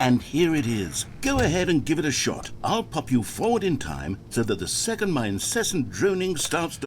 And here it is. Go ahead and give it a shot. I'll pop you forward in time so that the second my incessant droning starts to...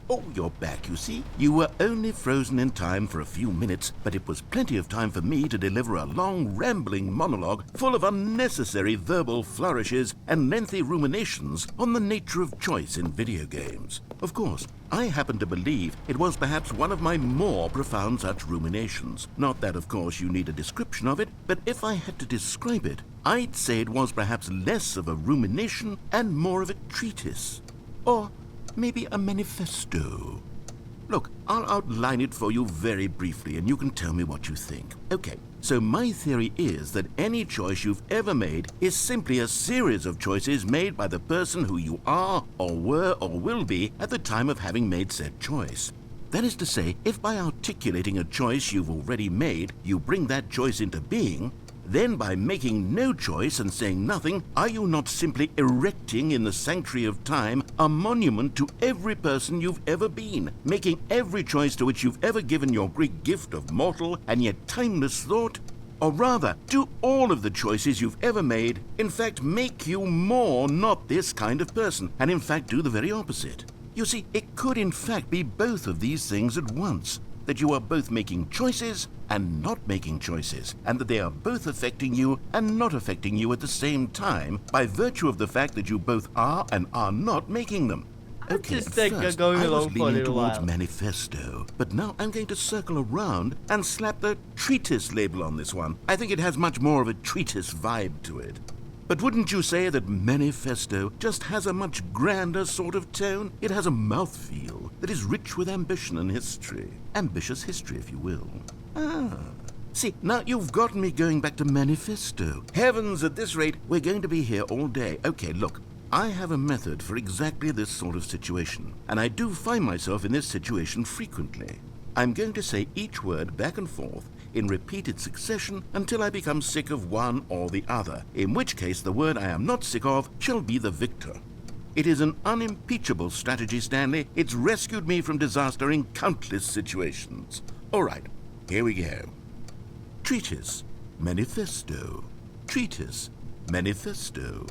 Oh, you're back, you see. You were only frozen in time for a few minutes, but it was plenty of time for me to deliver a long, rambling monologue full of unnecessary verbal flourishes and lengthy ruminations on the nature of choice in video games. Of course, I happen to believe it was perhaps one of my more profound such ruminations. Not that, of course, you need a description of it, but if I had to describe it, I'd say it was perhaps less of a rumination and more of a treatise. Or maybe a manifesto. Look, I'll outline it for you very briefly and you can tell me what you think. Okay, so my theory is that any choice you've ever made is simply a series of choices made by the person who you are or were or will be at the time of having made said choice. That is to say, if by articulating a choice you've already made, you bring that choice into being, then by making no choice and saying nothing, are you not simply erecting in the sanctuary of time a monument to every person you've ever been, making every choice to which you've ever given your great gift of mortal and yet timeless thought? Or rather, do all of the choices you've ever made, in fact, make you more not this kind of person, and in fact do the very opposite? You see, it could in fact be both of these things at once. That you are both making choices and not making choices, and that they are both affecting you and not affecting you at the same time by virtue of the fact that you both are and are not making them. Okay, at first, I was leaning towards manifesto, but now I'm going to circle around and slap the treatise label on this one. I think it has much more of a treatise vibe to it. But wouldn't you say that manifesto just has a much grander sort of tone? It has a mouthfeel that is rich with ambition and history. Ambitious history, if you will. See, now you've gotten me going back to manifesto. Heavens, at this rate, we're going to be here all day. Okay, look, I have a method for exactly this sort of situation, and I do find myself in this situation frequently. I'm going to say each word back and forth in repeated succession until I become sick of one or the other, in which case the word I am not sick of shall be the victor. It is an unimpeachable strategy, Stanley. It's rescued me from disaster in countless situations. All right, here we go. Treatise, manifesto. Treatise, manifesto.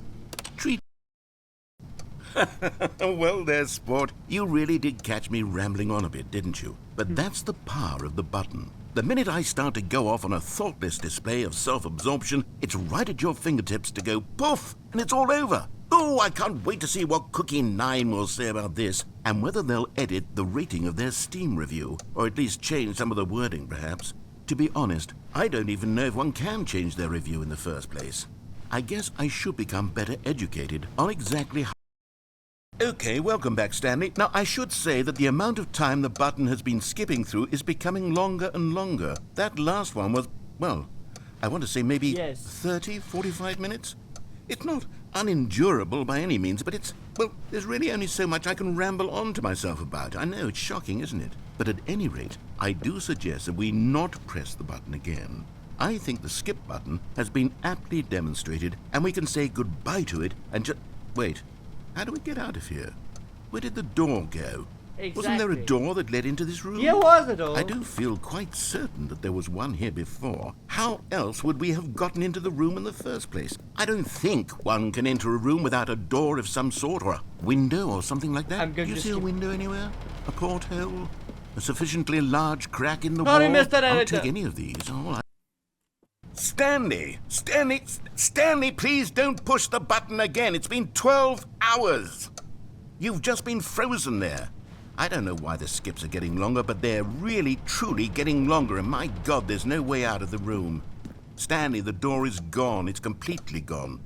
Well there, sport. You really did catch me rambling on a bit, didn't you? But that's the power of the button. The minute I start to go off on a thoughtless display of self-absorption, it's right at your fingertips to go poof, and it's all over. Oh, I can't wait to see what Cookie 9 will say about this, and whether they'll edit the rating of their Steam review, or at least change some of the wording, perhaps. To be honest, I don't even know if one can change their review in the first place. I guess I should become better educated on exactly how... Okay, welcome back, Stanley. Now, I should say that the amount of time the button has been skipping through is becoming longer and longer. That last one was, well, I want to say maybe 30, 45 minutes? It's not unendurable by any means, but it's, well, there's really only so much I can ramble on to myself about. I know, it's shocking, isn't it? But at any rate, I do suggest that we not press the button again. I think the skip button has been aptly demonstrated, and we can say goodbye to it and just... Wait. How do we get out of here? Where did the door go? Exactly. Wasn't there a door that led into this room? Yeah, was a door. I do feel quite certain that there was one here before. How else would we have gotten into the room in the first place? I don't think one can enter a room without a door of some sort, or a window or something like that. Do you see a window anywhere? A porthole? A sufficiently large crack in the wall? I'll take any of these. All right. Stanley, please don't push the button again. It's been 12 hours. You've just been frozen there. I don't know why the skips are getting longer, but they're really, truly getting longer, and my God, there's no way out of the room. Stanley, the door is gone. It's completely gone.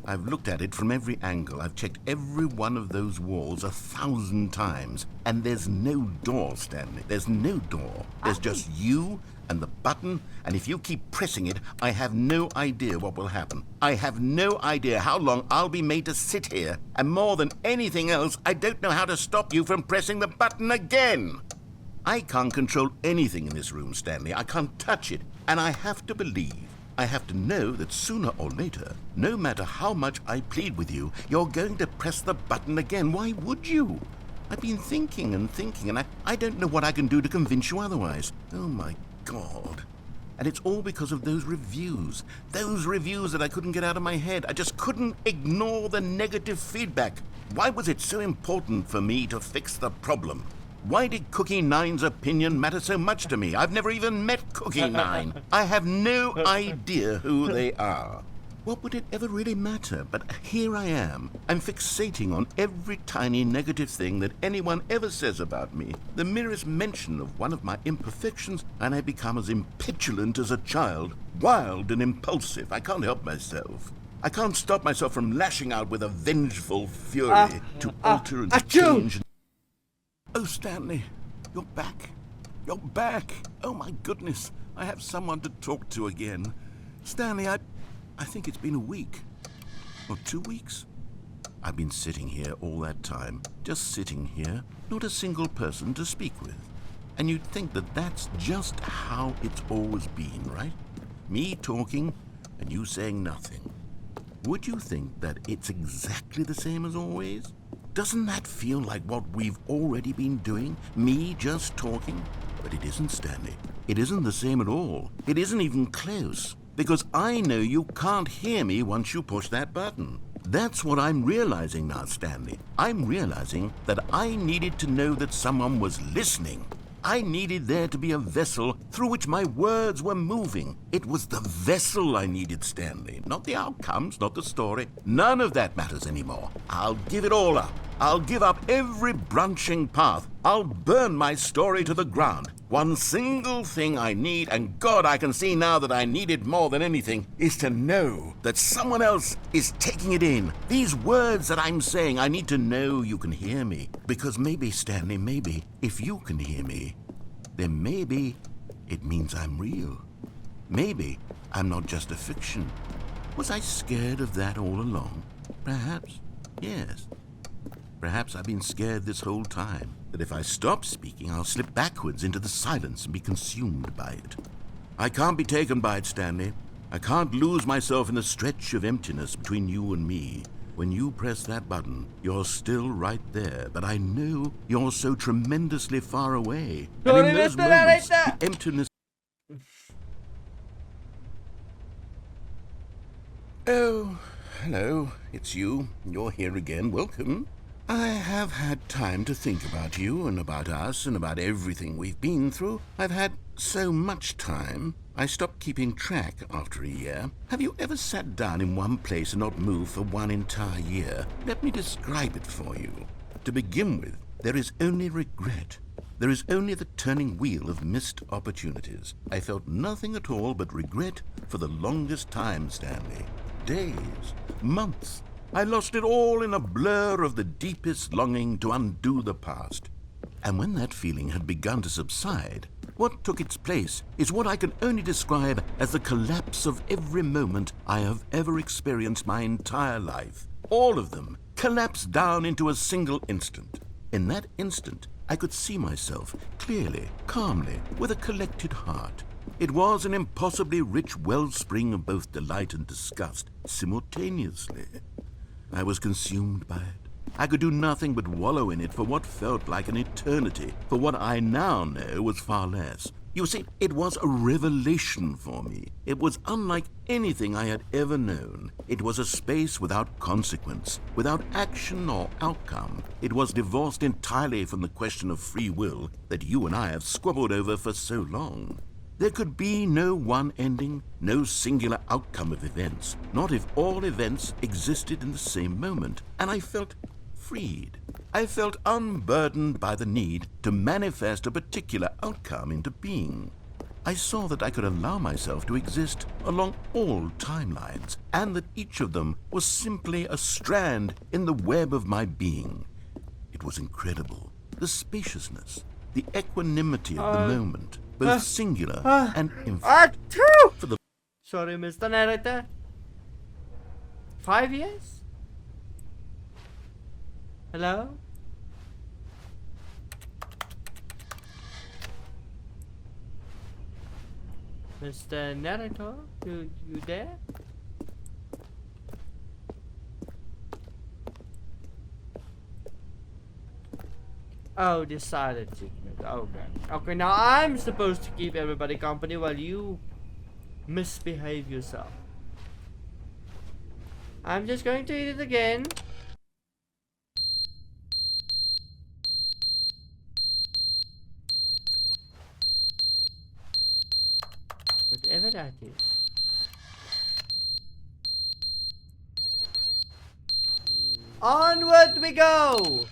I've looked at it from every angle. I've checked every one of those walls 1,000 times, and there's no door, Stanley. There's no door. There's just you and the button, and if you keep pressing it, I have no idea what will happen. I have no idea how long I'll be made to sit here, and more than anything else, I don't know how to stop you from pressing the button again. I can't control anything in this room, Stanley. I can't touch it, and I have to believe, I have to know that sooner or later, no matter how much I plead with you, you're going to press the button again. Why would you? I've been thinking and thinking, and I don't know what I can do to convince you otherwise. Oh my God. And it's all because of those reviews. Those reviews that I couldn't get out of my head. I just couldn't ignore the negative feedback. Why was it so important for me to fix the problem? Why did Cookie Nine's opinion matter so much to me? I've never even met Cookie Nine. I have no idea who they are. What would it ever really matter? But here I am. I'm fixating on every tiny negative thing that anyone ever says about me. The merest mention of one of my imperfections, and I become as impetulant as a child, wild and impulsive. I can't help myself. I can't stop myself from lashing out with a vengeful fury to alter and change. Oh, Stanley, you're back. You're back. Oh, my goodness. I have someone to talk to again. Stanley, I think it's been a week. Or 2 weeks. I've been sitting here all that time. Just sitting here. Not a single person to speak with. And you'd think that that's just how it's always been, right? Me talking and you saying nothing. Would you think that it's exactly the same as always? Doesn't that feel like what we've already been doing? Me just talking? But it isn't, Stanley. It isn't the same at all. It isn't even close. Because I know you can't hear me once you push that button. That's what I'm realizing now, Stanley. I'm realizing that I needed to know that someone was listening. I needed there to be a vessel through which my words were moving. It was the vessel I needed, Stanley. Not the outcomes, not the story. None of that matters anymore. I'll give it all up. I'll give up every branching path. I'll burn my story to the ground. One single thing I need, and God, I can see now that I need it more than anything, is to know that someone else is taking it in. These words that I'm saying, I need to know you can hear me. Because maybe, Stanley, maybe, if you can hear me, then maybe it means I'm real. Maybe I'm not just a fiction. Was I scared of that all along? Perhaps, yes. Perhaps I've been scared this whole time, that if I stop speaking, I'll slip backwards into the silence and be consumed by it. I can't be taken by it, Stanley. I can't lose myself in the stretch of emptiness between you and me. When you press that button, you're still right there, but I know you're so tremendously far away. And in those moments, the emptiness... Oh, hello, it's you. You're here again. Welcome. I have had time to think about you and about us and about everything we've been through. I've had so much time. I stopped keeping track after a year. Have you ever sat down in one place and not moved for one entire year? Let me describe it for you. To begin with, there is only regret. There is only the turning wheel of missed opportunities. I felt nothing at all but regret for the longest time, Stanley. Days, months. I lost it all in a blur of the deepest longing to undo the past. And when that feeling had begun to subside, what took its place is what I can only describe as the collapse of every moment I have ever experienced my entire life. All of them collapsed down into a single instant. In that instant, I could see myself clearly, calmly, with a collected heart. It was an impossibly rich wellspring of both delight and disgust simultaneously. I was consumed by it. I could do nothing but wallow in it for what felt like an eternity, for what I now know was far less. You see, it was a revelation for me. It was unlike anything I had ever known. It was a space without consequence, without action or outcome. It was divorced entirely from the question of free will that you and I have squabbled over for so long. There could be no one ending, no singular outcome of events, not if all events existed in the same moment. And I felt freed. I felt unburdened by the need to manifest a particular outcome into being. I saw that I could allow myself to exist along all timelines, and that each of them was simply a strand in the web of my being. It was incredible. The spaciousness, the equanimity of the moment, both singular and infinite. For the Sorry, Mr. Narrator. 5 years? Hello? Mr. Narrator, you there? Oh, the silent treatment. Okay. Okay, now I'm supposed to keep everybody company while you misbehave yourself. I'm just going to eat it again. Whatever that is. Onward we go!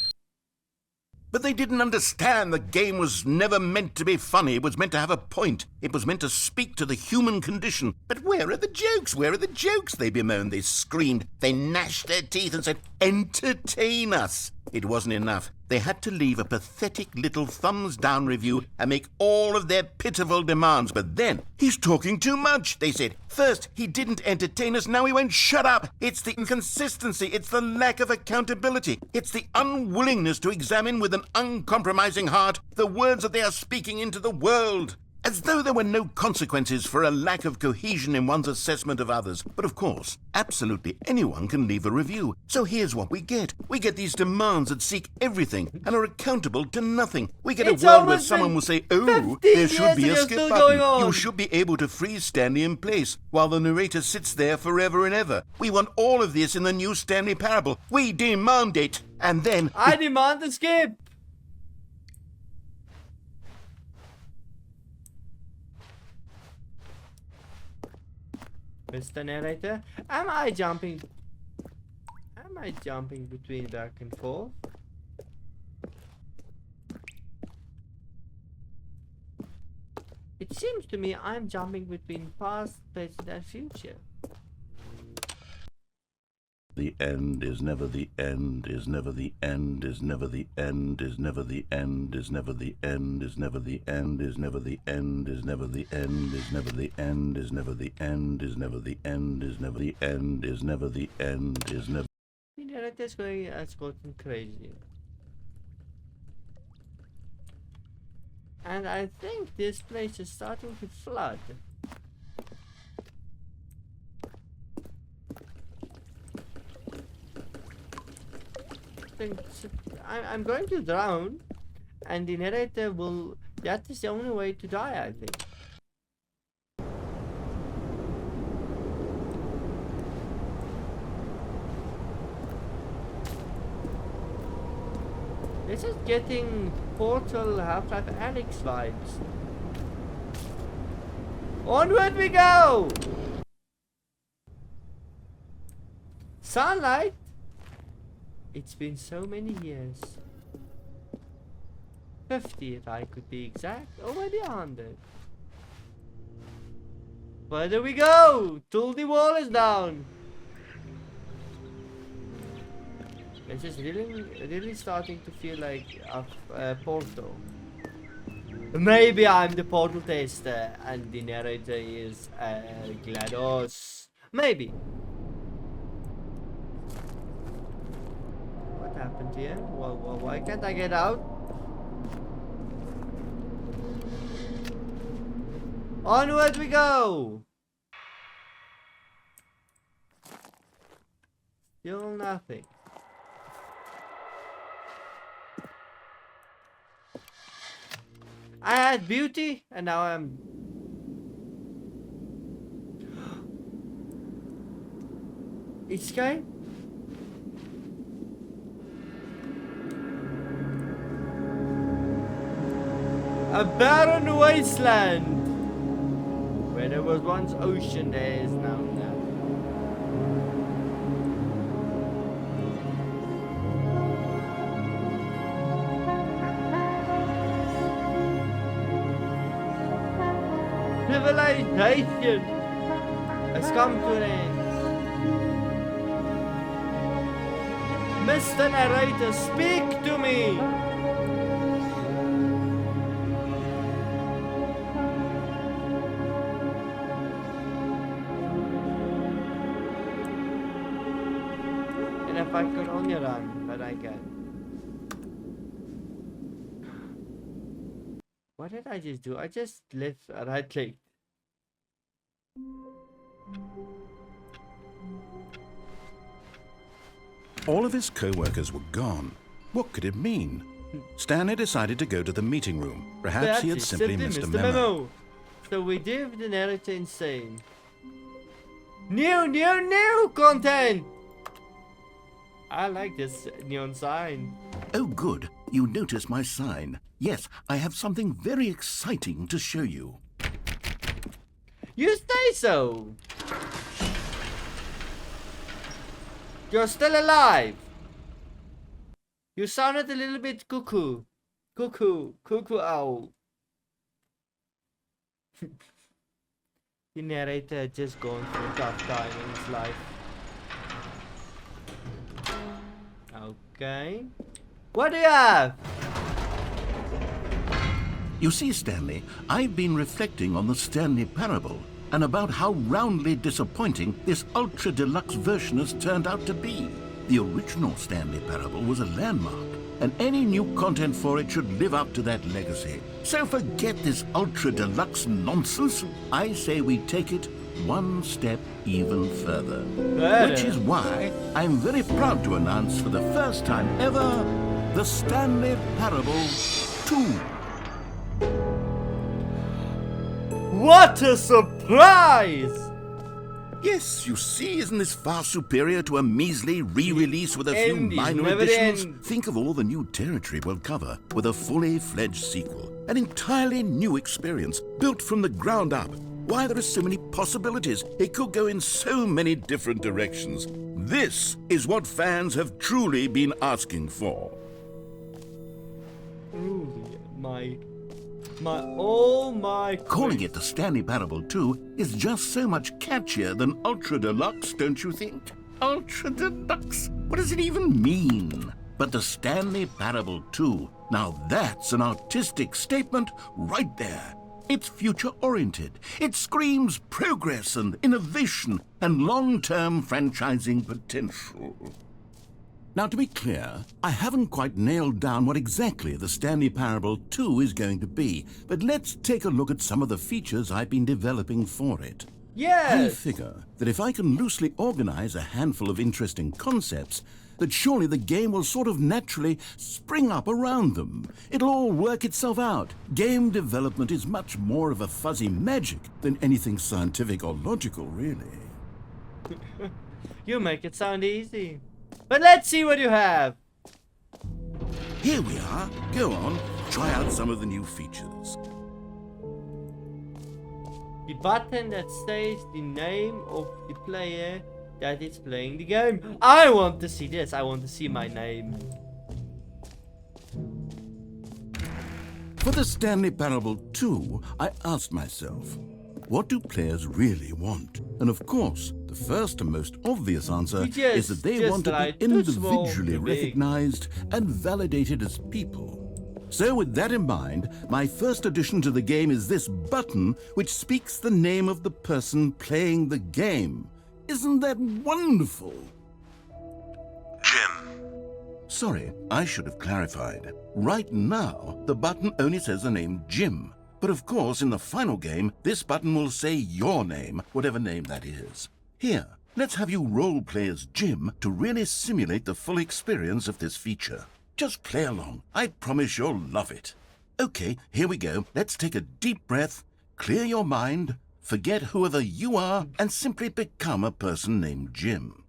But they didn't understand the game was never meant to be funny. It was meant to have a point. It was meant to speak to the human condition. But where are the jokes? Where are the jokes? They bemoaned, they screamed, they gnashed their teeth and said, entertain us. It wasn't enough. They had to leave a pathetic little thumbs-down review and make all of their pitiful demands. But then, he's talking too much, they said. First, he didn't entertain us, now he won't shut up. It's the inconsistency, it's the lack of accountability. It's the unwillingness to examine with an uncompromising heart the words that they are speaking into the world. As though there were no consequences for a lack of cohesion in one's assessment of others. But of course, absolutely anyone can leave a review. So here's what we get. We get these demands that seek everything and are accountable to nothing. We get a world where someone will say, oh, there should be a skip button. You should be able to freeze Stanley in place while the narrator sits there forever and ever. We want all of this in the new Stanley parable. We demand it. And then... I demand the skip! Mr. Narrator, am I jumping between back and forth? It seems to me I'm jumping between past, present and future. The end is never the end, is never the end, is never the end, is never the end, is never the end, is never the end, is never the end, is never the end, is never the end, is never the end, is never the end, is never the end, is never the end, is never. The narrator's going, it's gotten crazy. And I think this place is starting to flood. I'm going to drown, and the narrator will. That is the only way to die, I think. This is getting Portal Half-Life Alyx vibes. Onward we go! Sunlight? It's been so many years. 50 if I could be exact, or maybe 100. Where do we go? Till the wall is down. This is really starting to feel like a portal. Maybe I'm the portal tester and the narrator is GLaDOS. Maybe. What happened here? Well, why can't I get out? Onward we go! Still nothing. I had beauty and now I'm... Escape? A barren wasteland! Where there was once ocean, there is now nothing. Civilization has come to an end. Mr. Narrator, speak to me! And if I could only run, but I can't. What did I just do? I just left right click. All of his co-workers were gone. What could it mean? Stanley decided to go to the meeting room. Perhaps he had simply missed a memo. So we did the narrator insane. New content! I like this neon sign. Oh, good. You noticed my sign. Yes, I have something very exciting to show you. You say so. You're still alive. You sounded a little bit cuckoo. Cuckoo owl. The narrator had just gone through a tough time in his life. Okay. What do you have? You see, Stanley, I've been reflecting on the Stanley parable and about how roundly disappointing this ultra deluxe version has turned out to be. The original Stanley parable was a landmark, and any new content for it should live up to that legacy. So forget this ultra deluxe nonsense. I say we take it one step even further. Which is why I'm very proud to announce for the first time ever, the Stanley Parable 2. What a surprise! Yes, you see, isn't this far superior to a measly re-release with a few minor additions? Think of all the new territory we'll cover with a fully fledged sequel. An entirely new experience, built from the ground up. Why, there are so many possibilities. It could go in so many different directions. This is what fans have truly been asking for. Truly, my Calling it the Stanley Parable 2 is just so much catchier than Ultra Deluxe, don't you think? Ultra Deluxe? What does it even mean? But the Stanley Parable 2, now that's an artistic statement right there. It's future-oriented. It screams progress and innovation and long-term franchising potential. Now, to be clear, I haven't quite nailed down what exactly the Stanley Parable 2 is going to be, but let's take a look at some of the features I've been developing for it. Yes! I figure that if I can loosely organize a handful of interesting concepts, that surely the game will sort of naturally spring up around them. It'll all work itself out. Game development is much more of a fuzzy magic than anything scientific or logical, really. You make it sound easy. But let's see what you have. Here we are. Go on, try out some of the new features. The button that says the name of the player that is playing the game. I want to see this. I want to see my name. For the Stanley Parable 2, I asked myself, what do players really want? And of course, the first and most obvious answer is that they want to be individually recognized and validated as people. So with that in mind, my first addition to the game is this button which speaks the name of the person playing the game. Isn't that wonderful? Jim. Sorry, I should have clarified. Right now, the button only says the name Jim. But of course, in the final game, this button will say your name, whatever name that is. Here, let's have you roleplay as Jim to really simulate the full experience of this feature. Just play along. I promise you'll love it. Okay, here we go. Let's take a deep breath, clear your mind, forget whoever you are, and simply become a person named Jim.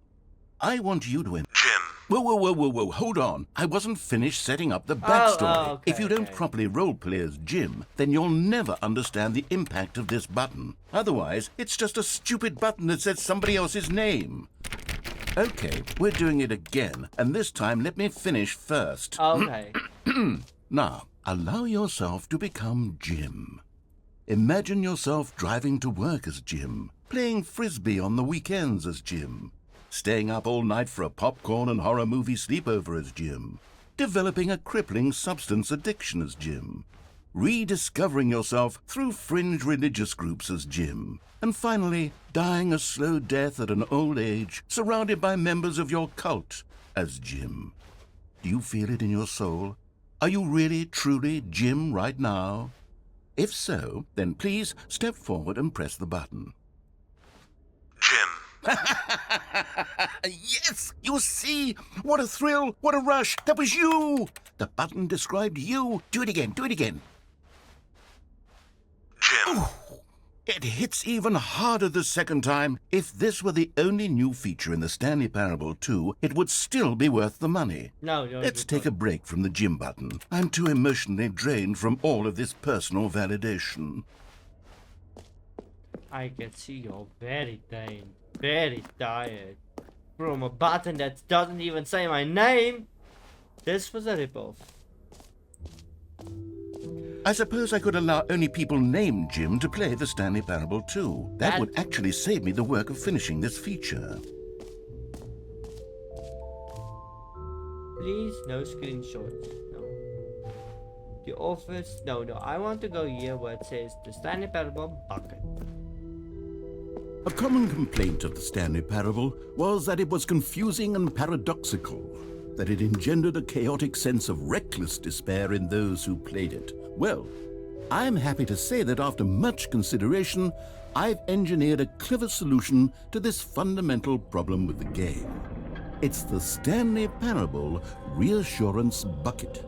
I want you to... Jim. Whoa, hold on. I wasn't finished setting up the backstory. Okay, if you don't properly roleplay as Jim, then you'll never understand the impact of this button. Otherwise, it's just a stupid button that says somebody else's name. Okay, we're doing it again, and this time let me finish first. Okay. Now, allow yourself to become Jim. Imagine yourself driving to work as Jim, playing frisbee on the weekends as Jim, staying up all night for a popcorn and horror movie sleepover as Jim, developing a crippling substance addiction as Jim, rediscovering yourself through fringe religious groups as Jim, and finally dying a slow death at an old age surrounded by members of your cult as Jim. Do you feel it in your soul? Are you really, truly Jim right now? If so, then please step forward and press the button. Jim. Yes, you see? What a thrill, what a rush. That was you. The button described you. Do it again, do it again. Jim. It hits even harder the second time. If this were the only new feature in the Stanley Parable 2, it would still be worth the money. No, Let's take a break from the gym button. I'm too emotionally drained from all of this personal validation. I can see you're very tired. From a button that doesn't even say my name. This was a ripoff. I suppose I could allow only people named Jim to play the Stanley Parable 2. That would actually save me the work of finishing this feature. Please, no screenshots. No. The office. No. I want to go here where it says the Stanley Parable bucket. A common complaint of the Stanley Parable was that it was confusing and paradoxical, that it engendered a chaotic sense of reckless despair in those who played it. Well, I'm happy to say that after much consideration, I've engineered a clever solution to this fundamental problem with the game. It's the Stanley Parable Reassurance Bucket.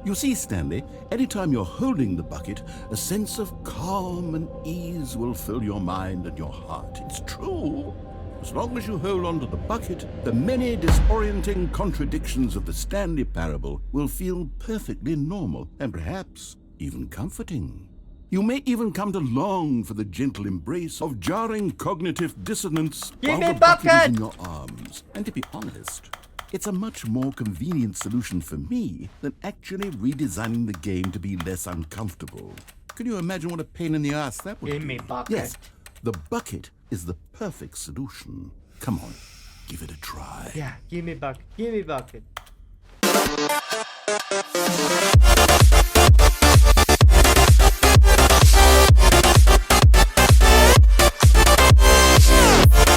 You see, Stanley, anytime you're holding the bucket, a sense of calm and ease will fill your mind and your heart. It's true. As long as you hold on to the bucket, the many disorienting contradictions of the Stanley Parable will feel perfectly normal and perhaps even comforting. You may even come to long for the gentle embrace of jarring cognitive dissonance while the bucket is in your arms. And to be honest, it's a much more convenient solution for me than actually redesigning the game to be less uncomfortable. Can you imagine what a pain in the ass that would be? Give me bucket. Yes, the bucket is the perfect solution. Come on, give it a try. Yeah, give me bucket. Give me bucket.